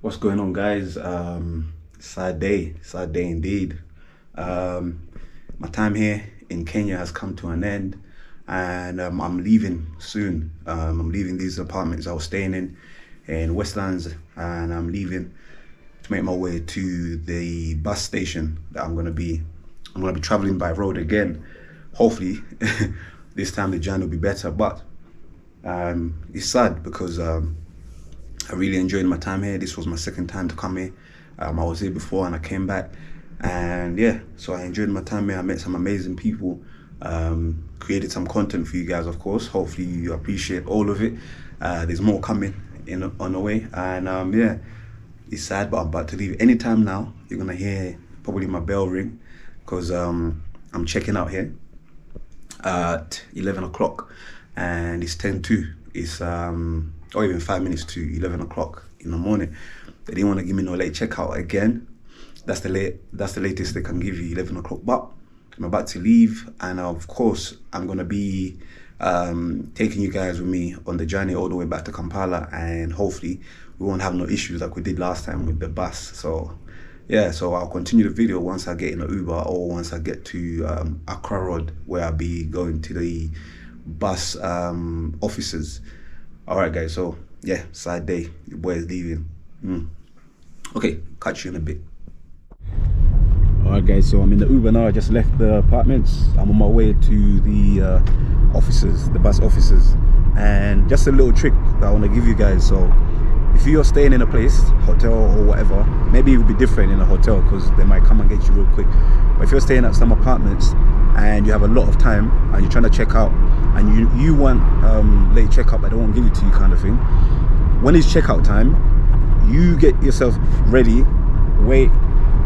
What's going on, guys? Sad day indeed. My time here in Kenya has come to an end, and I'm leaving soon. I'm leaving these apartments I was staying in Westlands, and I'm leaving to make my way to the bus station that I'm gonna be traveling by road again. Hopefully, this time the journey will be better. But it's sad because I really enjoyed my time here. This was my second time to come here. I was here before and I came back, and yeah, so I enjoyed my time here. I met some amazing people, created some content for you guys, of course. Hopefully you appreciate all of it. There's more coming on the way, and yeah, it's sad, but I'm about to leave. Anytime now, you're gonna hear probably my bell ring, because I'm checking out here at 11 o'clock, and it's 10:02. It's or even 5 minutes to 11 o'clock in the morning. They didn't want to give me no late checkout again. That's the latest they can give you, 11 o'clock. But I'm about to leave, and of course I'm gonna be taking you guys with me on the journey all the way back to Kampala, and hopefully we won't have no issues like we did last time with the bus. So yeah, so I'll continue the video once I get in the Uber, or once I get to Accra Road, where I'll be going to the bus offices. All right, guys, so yeah, sad day. Your boy is leaving. Okay, catch you in a bit. All right, guys, so I'm in the Uber now. I just left the apartments. I'm on my way to the offices, the bus offices. And just a little trick that I want to give you guys. So if you're staying in a place, hotel or whatever, maybe it will be different in a hotel because they might come and get you real quick. But if you're staying at some apartments and you have a lot of time and you're trying to check out, and you want late checkout but they won't give it to you, kind of thing, when it's checkout time, you get yourself ready, wait,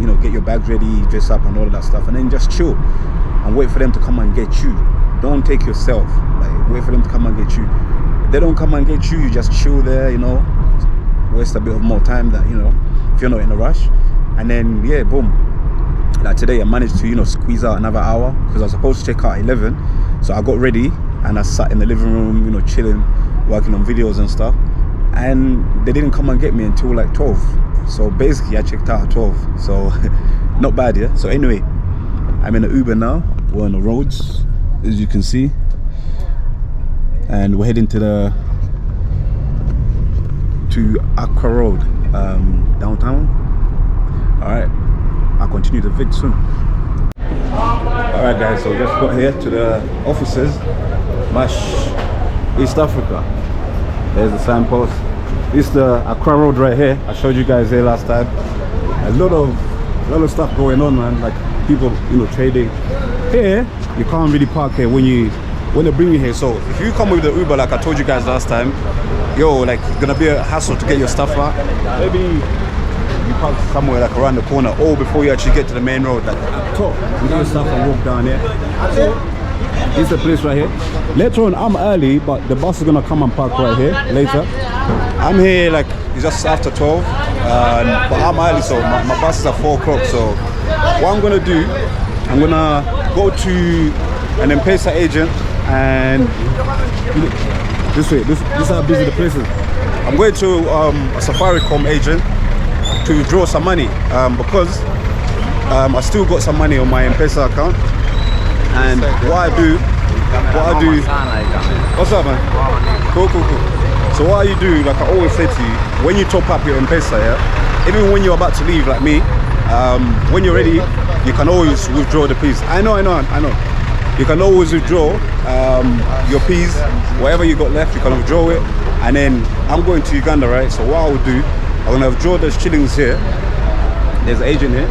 you know, get your bags ready, dress up and all of that stuff, and then just chill and wait for them to come and get you. Don't take yourself, like, wait for them to come and get you. If they don't come and get you, you just chill there, you know, waste a bit of more time, that, you know, if you're not in a rush. And then yeah, boom, like today I managed to, you know, squeeze out another hour because I was supposed to check out at 11. So I got ready and I sat in the living room, you know, chilling, working on videos and stuff, and they didn't come and get me until like 12. So basically I checked out at 12, so not bad, yeah. So anyway, I'm in the Uber now. We're on the roads, as you can see, and we're heading to Accra Road, downtown. All right, I'll continue the vid soon. All right, guys, so just got here to the offices, MASH East Africa. There's the signpost. This is the Accra Road right here. I showed you guys here last time. A lot of stuff going on, man. Like people, you know, trading. Here, you can't really park here when they bring you here. So if you come with the Uber, like I told you guys last time, yo, like it's gonna be a hassle to get your stuff out. Maybe you park somewhere like around the corner, or before you actually get to the main road, like up top, you get your stuff and walk down here. This is the place right here. Later on, I'm early, but the bus is gonna come and park right here later. I'm here like it's just after 12, but I'm early, so my bus is at 4 o'clock. So what I'm gonna do, I'm gonna go to an M-Pesa agent, and this way. This is how busy the place is. I'm going to a Safaricom agent to draw some money because I still got some money on my M-Pesa account. And what I do, what's up, man? Cool. So what you do, like I always say to you, when you top up your M-Pesa, yeah, even when you're about to leave, like me, when you're ready, you can always withdraw the piece. I know. You can always withdraw your piece, whatever you got left, you can withdraw it. And then I'm going to Uganda, right? So what I will do, I'm gonna withdraw those shillings here. There's an agent here.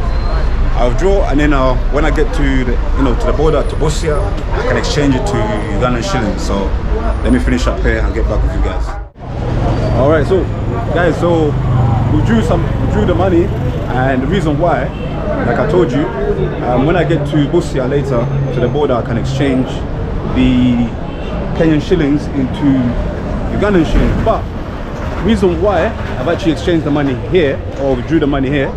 I'll withdraw, and then when I get to the border to Busia, I can exchange it to Ugandan shillings. So let me finish up here and get back with you guys. All right, so guys, so we drew the money, and the reason why, like I told you, when I get to Busia later to the border, I can exchange the Kenyan shillings into Ugandan shillings. But the reason why I've actually exchanged the money here, or withdrew the money here,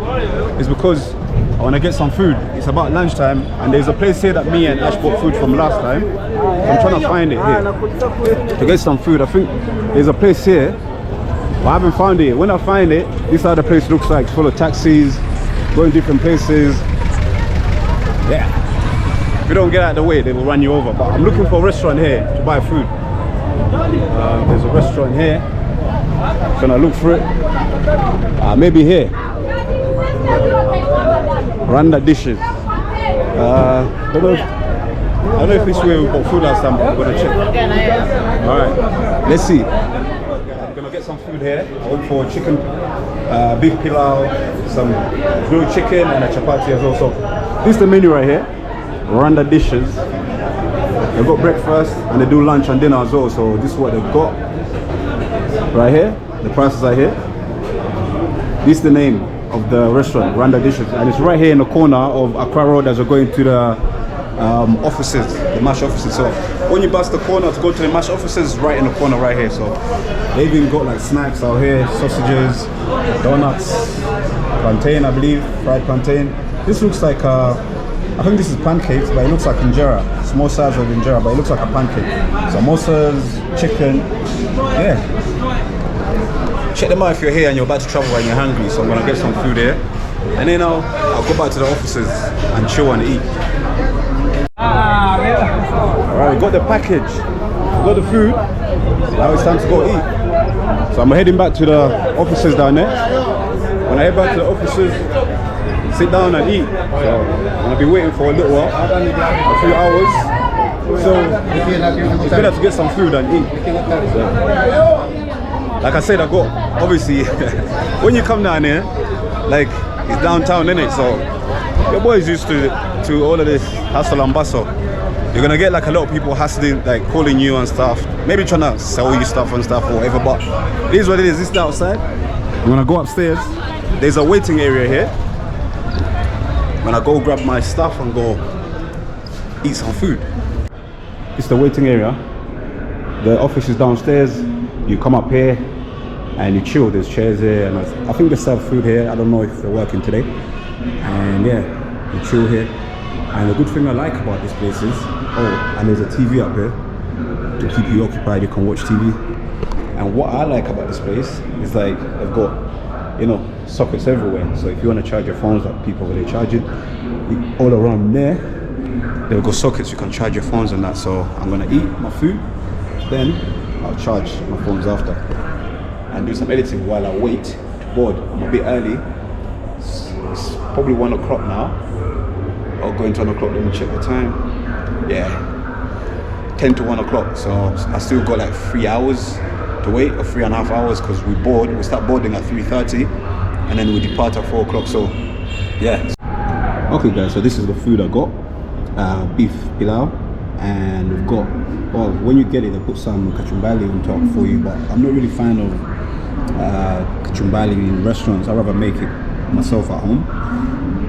is because I want to get some food. It's about lunchtime, and there's a place here that me and Ash bought food from last time. I'm trying to find it here to get some food. I think there's a place here But I haven't found it. When I find it, this is how the place looks like. It's full of taxis, going different places. Yeah. If you don't get out of the way, they will run you over. But I'm looking for a restaurant here to buy food. There's a restaurant here. Gonna look for it. Maybe here. Randa dishes. I don't know if this way we bought food last time, but I'm gonna check. Alright, let's see. I'm gonna get some food here. I went for chicken, beef pilau, some grilled chicken, and a chapati as well. So this is the menu right here. Rwanda dishes. They've got breakfast and they do lunch and dinner as well. So this is what they've got right here. The prices are here. This is the name of the restaurant, Rwanda Dishes, and it's right here in the corner of Accra Road as we're going to the offices, the MASH offices. So when you bust the corner to go to the MASH offices, right in the corner right here. So they've even got like snacks out here, sausages, donuts, plantain, I believe, fried plantain. This looks like I think this is pancakes, but it looks like injera, small size of injera, but it looks like a pancake. Samosas, chicken, yeah. Check them out if you're here and you're about to travel and you're hungry. So I'm gonna get some food here, and then I'll go back to the offices and chill and eat. Alright, we got the package, we got the food. Now it's time to go eat. So I'm heading back to the offices down there. When I head back to the offices, sit down and eat. So I'm gonna be waiting for a little while, a few hours. So it's better to get some food and eat. So, like I said, I got, obviously, when you come down here, like, it's downtown, innit? So, your boy's used to all of this hustle and bustle. You're gonna get like a lot of people hustling, like calling you and stuff, maybe trying to sell you stuff and stuff or whatever, but it is what it is. This is the outside. I'm gonna go upstairs. There's a waiting area here. I'm gonna go grab my stuff and go eat some food. It's the waiting area. The office is downstairs. You come up here and you chill. There's chairs here, and I think they serve food here. I don't know if they're working today. And yeah, you chill here. And the good thing I like about this place is, and there's a TV up here to keep you occupied. You can watch TV. And what I like about this place is like they've got, you know, sockets everywhere. So if you want to charge your phones, like people where they charge it, all around there, they've got sockets. You can charge your phones and that. So I'm gonna eat my food, then I'll charge my phones after and do some editing while I wait to board. I'm a bit early. It's probably 1 o'clock now. I'll go into 1 o'clock, let me check the time. Yeah, 10 to 1 o'clock. So I still got like 3 hours to wait, or 3.5 hours, because we start boarding at 3:30 and then we depart at 4 o'clock. So yeah. Okay guys, so this is the food I got. Beef pilau. And we've got, well, when you get it, they put some kachumbali on top for you, but I'm not really a fan of kachumbali in restaurants. I'd rather make it myself at home.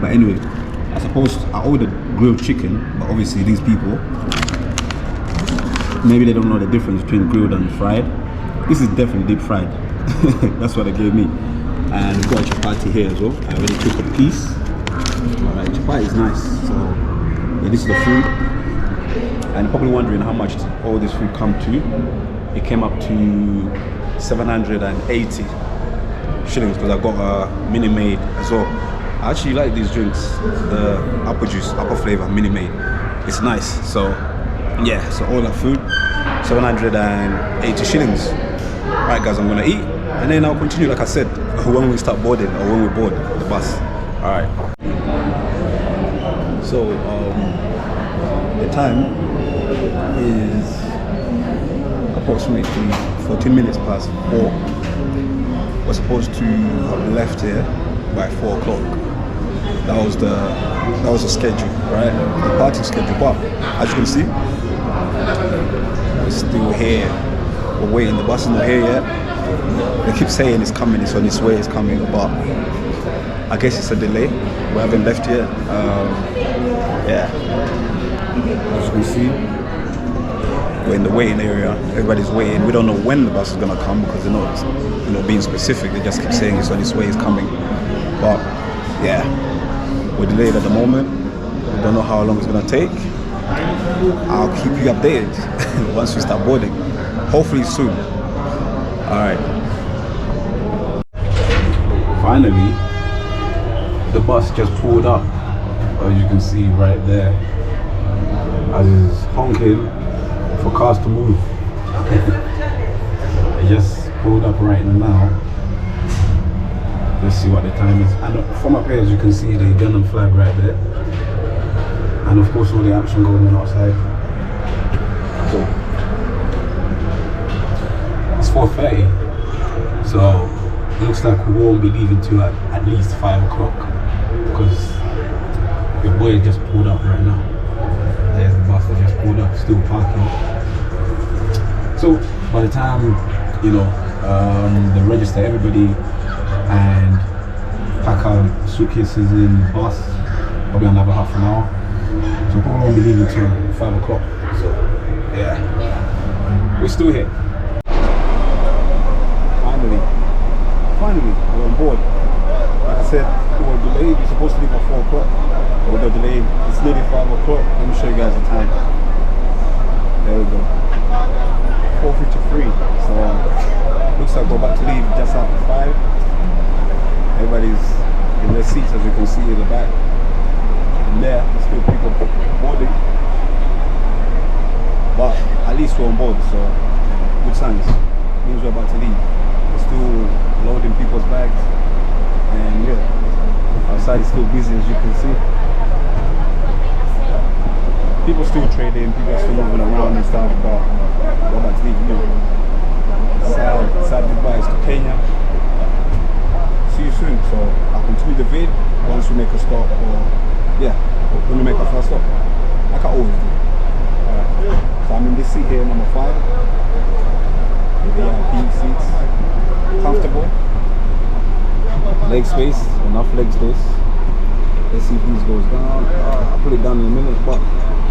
But anyway, I ordered grilled chicken, but obviously these people, maybe they don't know the difference between grilled and fried. This is definitely deep fried. That's what they gave me. And we've got a chapati here as well. I already cooked a piece. Alright, chapati is nice. So yeah, this is the food. And you're probably wondering how much all this food come to. It came up to 780 shillings because I got a mini made as well. I actually like these drinks, the apple juice, apple flavor mini made. It's nice. So yeah, so all that food, 780 shillings. Right guys, I'm gonna eat and then I'll continue like I said when we start boarding or when we board the bus. Alright. So the time is approximately 14 minutes past 4. We're supposed to have left here by 4 o'clock. That was the schedule, right? The party schedule. But as you can see, we're still here. We're waiting. The bus is not here yet. They keep saying it's coming, it's on its way, it's coming, but I guess it's a delay. We haven't left yet. Yeah. As you can see, we're in the waiting area. Everybody's waiting. We don't know when the bus is gonna come because they're not, being specific. They just keep saying it's on its way, it's coming. But yeah, we're delayed at the moment. We don't know how long it's gonna take. I'll keep you updated once we start boarding. Hopefully soon. All right. Finally, the bus just pulled up, as you can see right there, as it's honking for cars to move. It just pulled up right now. Let's see what the time is. And from up here, as you can see, the Ghana flag right there. And of course, all the action going on outside. So, it's 4:30. So, it looks like we won't be leaving till at least 5 o'clock. Because your boy just pulled up right now. There's the bus that just pulled up, still parking. So, by the time, you know, they register everybody and pack our suitcases in the bus, probably another half an hour. So probably won't be leaving till 5 o'clock. So yeah, we're still here. Finally, we're on board. Like I said, we were delayed. We're supposed to leave at 4 o'clock. But we got delayed. It's nearly 5 o'clock. Let me show you guys the time. There we go. 4:53. So looks like we're about to leave just after 5. Everybody's in their seats, as you can see in the back. And there, there's still people boarding. But at least we're on board, so good signs. Means we're about to leave. We're still loading people's bags. And yeah, outside is still busy, as you can see. People still trading, people are still moving around and stuff, but we're about to leave. You know, sad goodbyes to Kenya. See you soon. So I'll continue the vid once we make a stop, or yeah, when we make our first stop, like I always do. Alright, so I'm in this seat here, number 5. VIP seats, comfortable, leg space, enough leg space. Let's see if this goes down. I'll put it down in a minute, but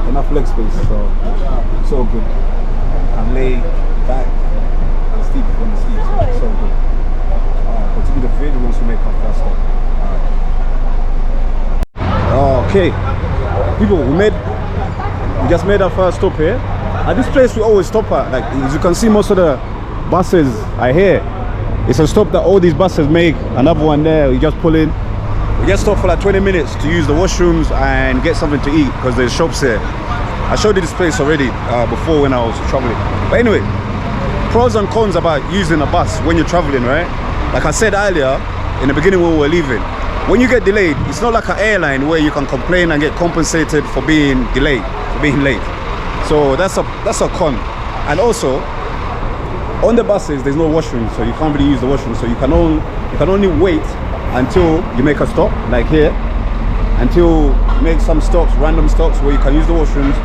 enough leg space, so it's all good. I'm laid back, I'm sleeping from the sleep, so it's all good. Continue the video once we make our first stop. Alright. Okay, people, we just made our first stop here. At this place we always stop at. Like, as you can see, most of the buses are here. It's a stop that all these buses make. Another one there, we just pull in. We just stop for like 20 minutes to use the washrooms and get something to eat, because there's shops here. I showed you this place already before when I was traveling. But anyway, pros and cons about using a bus when you're traveling, right? Like I said earlier, in the beginning when we were leaving, when you get delayed, it's not like an airline where you can complain and get compensated for being delayed, for being late. So that's a con. And also, on the buses, there's no washroom, so you can't really use the washroom. So you can only wait until you make a stop, like here, until you make some stops, random stops where you can use the washrooms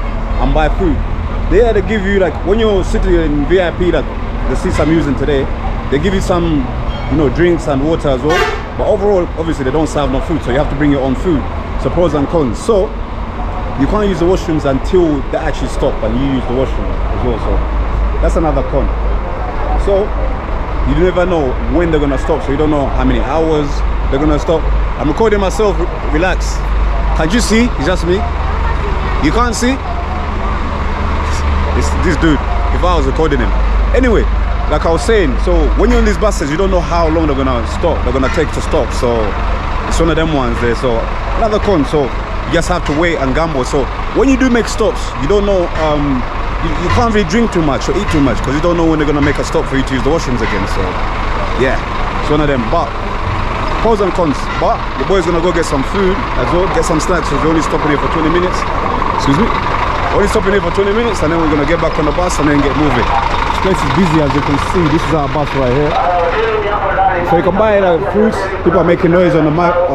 and buy food. There they give you, like, when you're sitting in VIP, like the seats I'm using today, they give you some, you know, drinks and water as well. But overall, obviously they don't serve no food, so you have to bring your own food. So pros and cons. So you can't use the washrooms until they actually stop and you use the washroom as well. So that's another con. So you never know when they're gonna stop, so you don't know how many hours they're gonna stop. I'm recording myself, relax. Can't you see? It's just me. You can't see? It's this dude, if I was recording him. Anyway, like I was saying, so when you're on these buses, you don't know how long they're gonna stop, they're gonna take to stop. So it's one of them ones there. So another con, so you just have to wait and gamble. So when you do make stops, you don't know, you can't really drink too much or eat too much, because you don't know when they're gonna make a stop for you to use the washrooms again. So yeah, it's one of them. But pros and cons. But your boy's gonna go get some food as well, get some snacks, because we're only stopping here for 20 minutes. Excuse me. Only stopping here for 20 minutes, and then we're gonna get back on the bus and then get moving. This place is busy, as you can see. This is our bus right here. So you can buy fruits. People are making noise on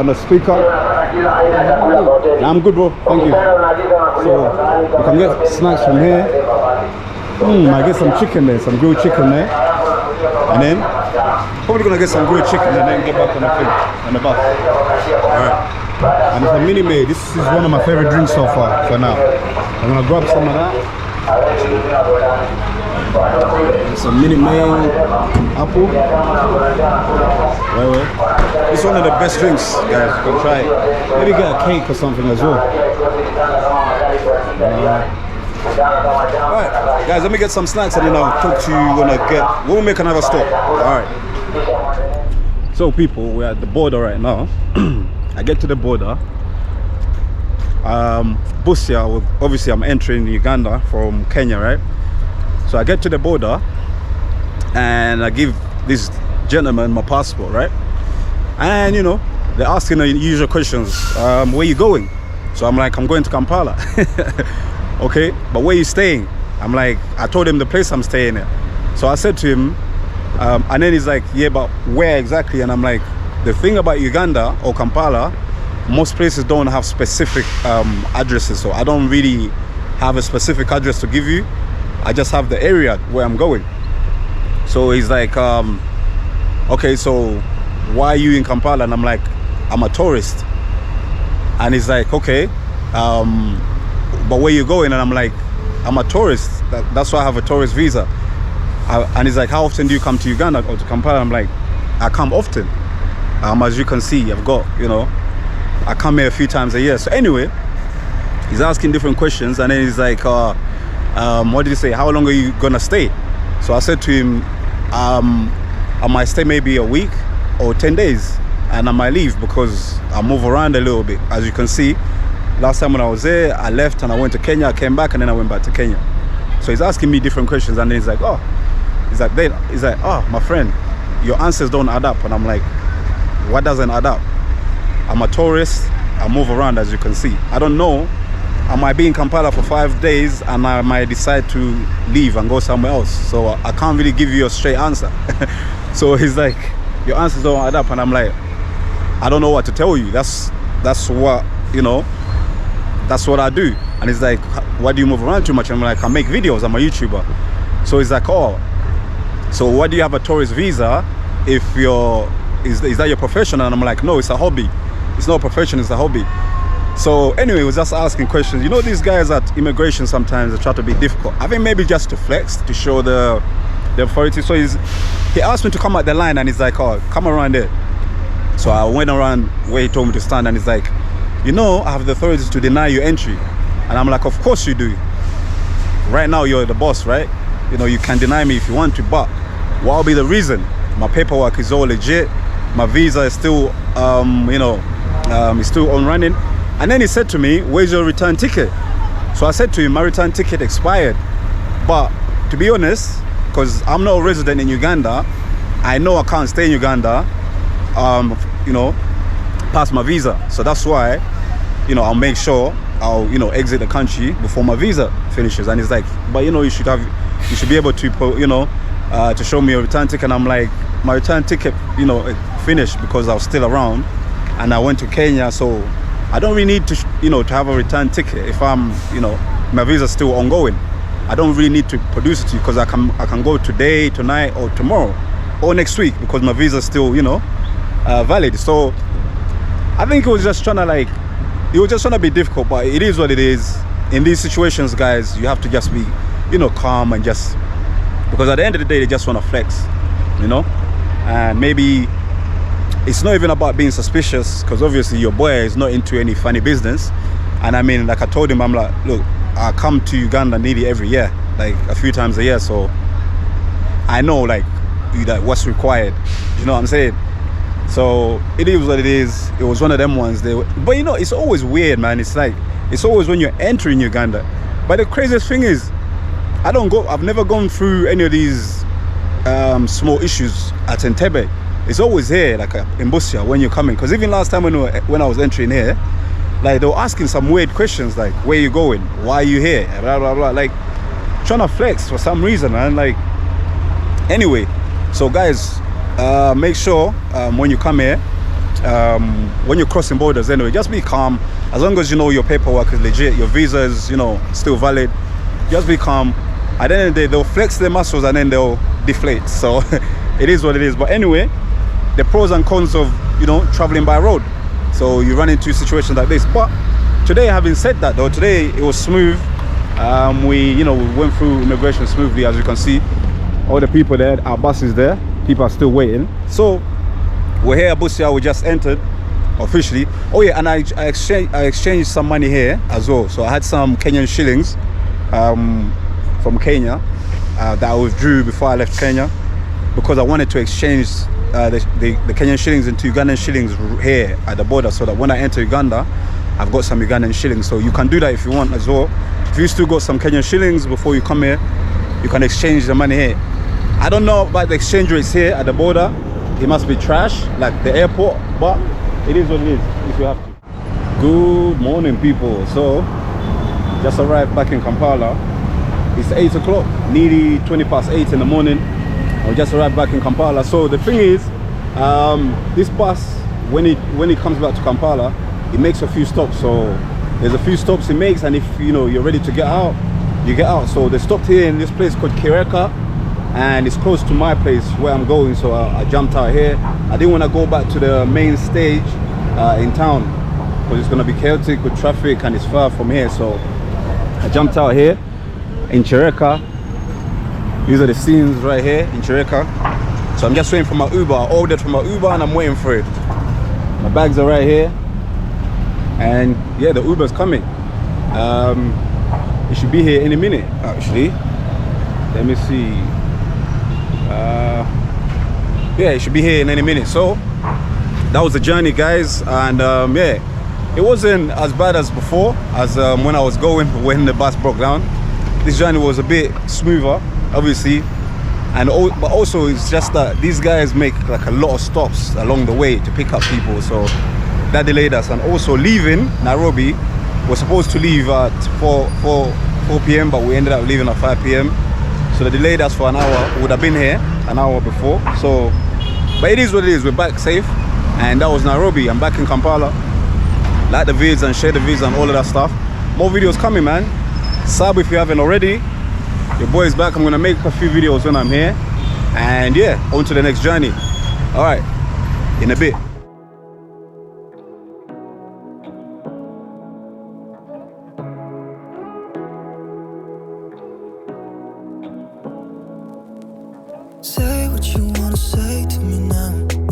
the speaker. Nah, I'm good, bro. Thank you. So you can get snacks from here. I get some chicken there, some grilled chicken there, and then probably gonna get some grilled chicken and then get back on the bus. All right. And it's a mini made. This is one of my favorite drinks so far for now. I'm gonna grab some of that. It's a mini made apple. Right. It's one of the best drinks, guys. You can try it. Maybe get a cake or something as well. Alright, guys, let me get some snacks and then I'll talk to you when we make another stop. Alright. So people, we're at the border right now. I get to the border. Busia, obviously I'm entering Uganda from Kenya, right? So I get to the border and I give this gentleman my passport, right? And you know, they're asking the usual questions. Where you going? So I'm like, I'm going to Kampala. Okay, but where you staying? I'm like, I told him the place I'm staying at. So I said to him, and then he's like, yeah, but where exactly? And I'm like, the thing about Uganda or Kampala, most places don't have specific addresses, so I don't really have a specific address to give you. I just have the area where I'm going. So he's like, okay, so why are you in Kampala? And I'm like, I'm a tourist. And he's like, okay, but where you going? And I'm like, I'm a tourist. That's why I have a tourist visa. And he's like, how often do you come to Uganda or to Kampala? I'm like, I come often. As you can see, I've got, you know, I come here a few times a year. So anyway, he's asking different questions, and then he's like, what did he say? How long are you gonna stay? So I said to him, I might stay maybe a week or 10 days, and I might leave because I move around a little bit. As you can see, last time when I was there, I left and I went to Kenya, I came back, and then I went back to Kenya. So he's asking me different questions, and then he's like, oh, my friend, your answers don't add up. And I'm like, what doesn't add up? I'm a tourist, I move around, as you can see. I don't know, I might be in Kampala for 5 days and I might decide to leave and go somewhere else. So I can't really give you a straight answer. So he's like, your answers don't add up. And I'm like, I don't know what to tell you. That's what, you know, that's what I do. And he's like, why do you move around too much? And I'm like, I make videos, I'm a YouTuber. So he's like, oh, so why do you have a tourist visa if is that your profession? And I'm like, no, it's a hobby. It's not a profession, it's a hobby. So anyway, he was just asking questions. You know, these guys at immigration sometimes they try to be difficult. I think maybe just to flex, to show the authority. So he asked me to come at the line, and he's like, oh, come around there. So I went around where he told me to stand, and he's like, you know, I have the authorities to deny you entry. And I'm like, of course you do. Right now you're the boss, right? You know, you can deny me if you want to, but what will be the reason? My paperwork is all legit. My visa is still, is still on running. And then he said to me, where's your return ticket? So I said to him, my return ticket expired. But to be honest, because I'm not a resident in Uganda, I know I can't stay in Uganda, past my visa. So that's why, you know, I'll make sure I'll, you know, exit the country before my visa finishes. And he's like, but you know, you should be able to, to show me a return ticket. And I'm like, my return ticket, you know, it finished because I was still around and I went to Kenya. So I don't really need to, to have a return ticket if I'm, my visa is still ongoing. I don't really need to produce it to you because I can go today, tonight, or tomorrow, or next week because my visa is still, valid. So I think it was just trying to be difficult, but it is what it is. In these situations, guys, you have to just be, calm and just, because at the end of the day, they just want to flex, and maybe it's not even about being suspicious because obviously your boy is not into any funny business. And I mean, like I told him, I'm like, look, I come to Uganda nearly every year, like a few times a year, so I know like what's required, you know what I'm saying? So it is what it is. It was one of them ones there, but it's always weird, man. It's like, it's always when you're entering Uganda. But the craziest thing is, I've never gone through any of these small issues at Entebbe. It's always here, like in Busia, when you're coming. Because even last time when I was entering here, like they were asking some weird questions, like where you going, why are you here, blah blah blah, like trying to flex for some reason, man. Like, anyway, so guys, make sure when you come here, when you're crossing borders, anyway, just be calm. As long as your paperwork is legit, your visa is still valid, just be calm. At the end of the day, they'll flex their muscles and then they'll deflate. So it is what it is. But anyway, the pros and cons of traveling by road. So you run into situations like this. But today, having said that though, today it was smooth. We went through immigration smoothly, as you can see. All the people there, our bus is there, people are still waiting. So we're here at Busia, we just entered officially. Oh yeah, and I exchanged some money here as well. So I had some Kenyan shillings from Kenya that I withdrew before I left Kenya. because I wanted to exchange the Kenyan shillings into Ugandan shillings here at the border, so that when I enter Uganda, I've got some Ugandan shillings. So you can do that if you want as well. If you still got some Kenyan shillings before you come here, you can exchange the money here. I don't know about the exchange rates here at the border. It must be trash, like the airport, but it is what it is if you have to. Good morning, people. So just arrived back in Kampala. It's 8 o'clock, nearly 20 past 8 in the morning. I just arrived back in Kampala. So the thing is, this bus, when it comes back to Kampala, it makes a few stops. So there's a few stops it makes, and if you're ready to get out, you get out. So they stopped here in this place called Kireka, and it's close to my place where I'm going. So I jumped out here. I didn't want to go back to the main stage in town because it's going to be chaotic with traffic and it's far from here. So I jumped out here in Kireka. These are the scenes right here in Kireka. So I'm just waiting for my Uber. I ordered for my Uber and I'm waiting for it. My bags are right here. And yeah, the Uber's coming. It should be here any minute, actually. Let me see. Yeah, it should be here in any minute. So that was the journey, guys. And yeah, it wasn't as bad as before, as when I was going, when the bus broke down. This journey was a bit smoother, obviously, and but also it's just that these guys make like a lot of stops along the way to pick up people, so that delayed us. And also leaving Nairobi, we're supposed to leave at 4 p.m, but we ended up leaving at 5 p.m, so they delayed us for an hour. We would have been here an hour before. So but it is what it is. We're back safe, and that was Nairobi. I'm back in Kampala. Like the vids and share the vids and all of that stuff. More videos coming, man. Sub if you haven't already. Your boy is back. I'm gonna make a few videos when I'm here, and yeah, on to the next journey. All right, in a bit. Say what you wanna say to me now.